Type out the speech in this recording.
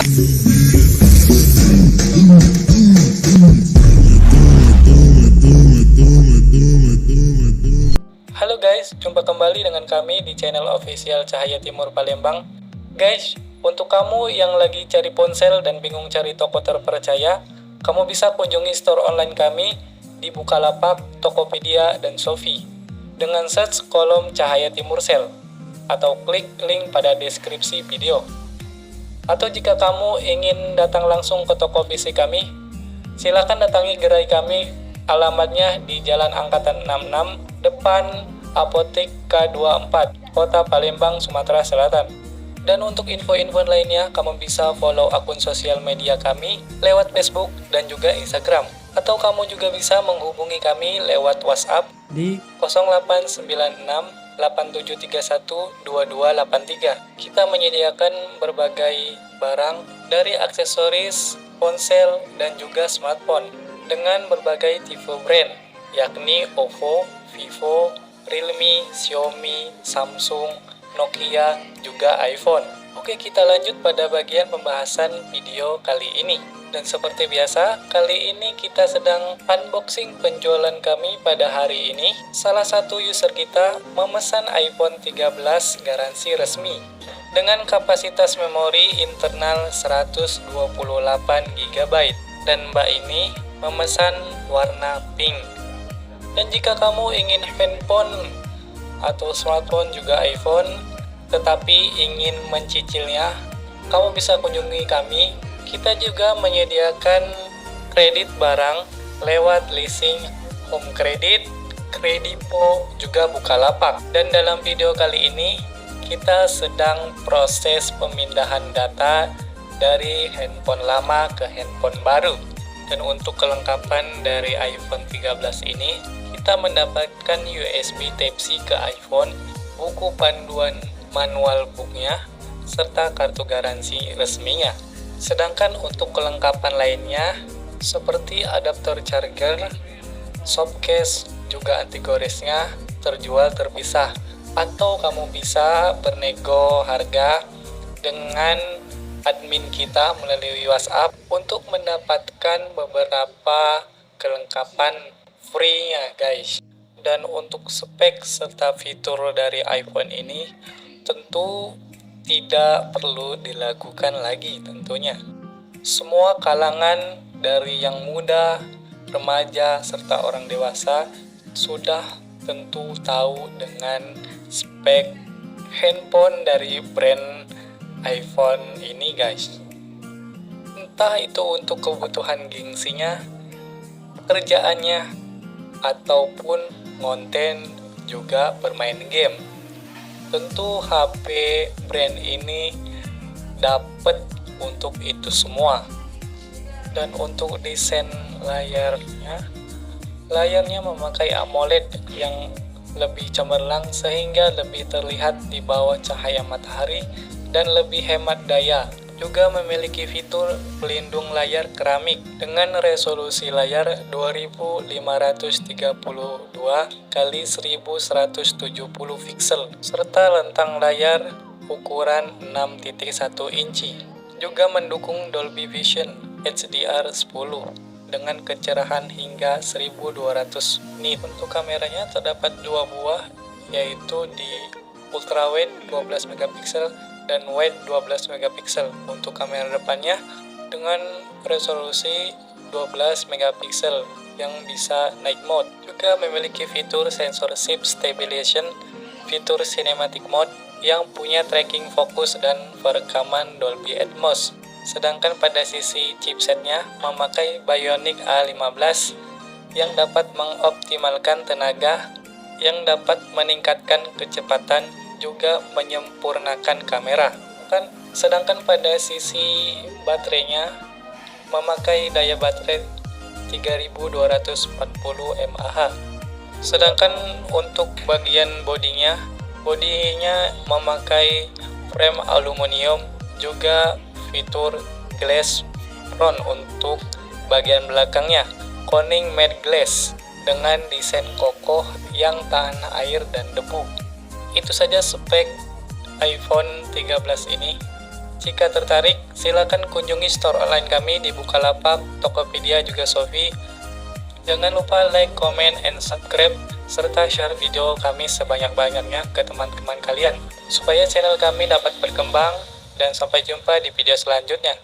Halo guys, jumpa kembali dengan kami di channel official Cahaya Timur Palembang. Guys, untuk kamu yang lagi cari ponsel dan bingung cari toko terpercaya, kamu bisa kunjungi store online kami di Bukalapak, Tokopedia, dan Shopee dengan search kolom Cahaya Timur Sale atau klik link pada deskripsi video. Atau jika kamu ingin datang langsung ke toko fisik kami, silakan datangi gerai kami. Alamatnya di Jalan Angkatan 66, depan Apotek K24, Kota Palembang, Sumatera Selatan. Dan untuk info-info lainnya, kamu bisa follow akun sosial media kami lewat Facebook dan juga Instagram. Atau kamu juga bisa menghubungi kami lewat WhatsApp di 0896 8731 2283. Kita menyediakan berbagai barang dari aksesoris, ponsel, dan juga smartphone dengan berbagai tipe brand, yakni Oppo, Vivo, Realme, Xiaomi, Samsung, Nokia, juga iPhone. Oke, kita lanjut pada bagian pembahasan video kali ini. Dan seperti biasa, kali ini kita sedang unboxing penjualan kami pada hari ini. Salah satu user kita memesan iPhone 13 garansi resmi dengan kapasitas memori internal 128 GB. Dan Mbak ini memesan warna pink. Dan jika kamu ingin handphone atau smartphone juga iPhone, tetapi ingin mencicilnya, kamu bisa kunjungi kami. Kita juga menyediakan kredit barang lewat leasing, home credit, kredipo, juga Bukalapak. Dan dalam video kali ini, kita sedang proses pemindahan data dari handphone lama ke handphone baru. Dan untuk kelengkapan dari iPhone 13 ini, kita mendapatkan USB Type-C ke iPhone, buku panduan manual booknya, serta kartu garansi resminya. Sedangkan untuk kelengkapan lainnya, seperti adaptor charger, soft case, juga anti goresnya terjual terpisah. Atau kamu bisa bernego harga dengan admin kita melalui WhatsApp untuk mendapatkan beberapa kelengkapan free-nya guys. Dan untuk spek serta fitur dari iPhone ini tentu tidak perlu dilakukan lagi tentunya. Semua kalangan dari yang muda, remaja, serta orang dewasa sudah tentu tahu dengan spek handphone dari brand iPhone ini guys. Entah itu untuk kebutuhan gengsinya, pekerjaannya, ataupun konten juga bermain game. Tentu HP brand ini dapat untuk itu semua. Dan untuk desain layarnya memakai AMOLED yang lebih cemerlang sehingga lebih terlihat di bawah cahaya matahari dan lebih hemat daya. Juga memiliki fitur pelindung layar keramik dengan resolusi layar 2532 x 1170 pixel serta rentang layar ukuran 6.1 inci. Juga mendukung Dolby Vision HDR10 dengan kecerahan hingga 1200 nit. Untuk kameranya terdapat dua buah, yaitu di ultrawide 12 megapiksel dan wide 12 megapiksel. Untuk kamera depannya dengan resolusi 12 megapiksel yang bisa night mode. Juga memiliki fitur sensor shift stabilization, fitur cinematic mode yang punya tracking fokus dan perekaman Dolby Atmos. Sedangkan pada sisi chipsetnya memakai Bionic A15 yang dapat mengoptimalkan tenaga, yang dapat meningkatkan kecepatan, juga menyempurnakan kamera. Sedangkan pada sisi baterainya memakai daya baterai 3240 mAh. Sedangkan untuk bagian bodinya memakai frame aluminium, juga fitur glass front. Untuk bagian belakangnya Corning matte glass dengan desain kokoh yang tahan air dan debu. Itu saja spek iPhone 13 ini. Jika tertarik, silakan kunjungi store online kami di Bukalapak, Tokopedia, juga Shopee. Jangan lupa like, comment, and subscribe, serta share video kami sebanyak-banyaknya ke teman-teman kalian, supaya channel kami dapat berkembang, dan sampai jumpa di video selanjutnya.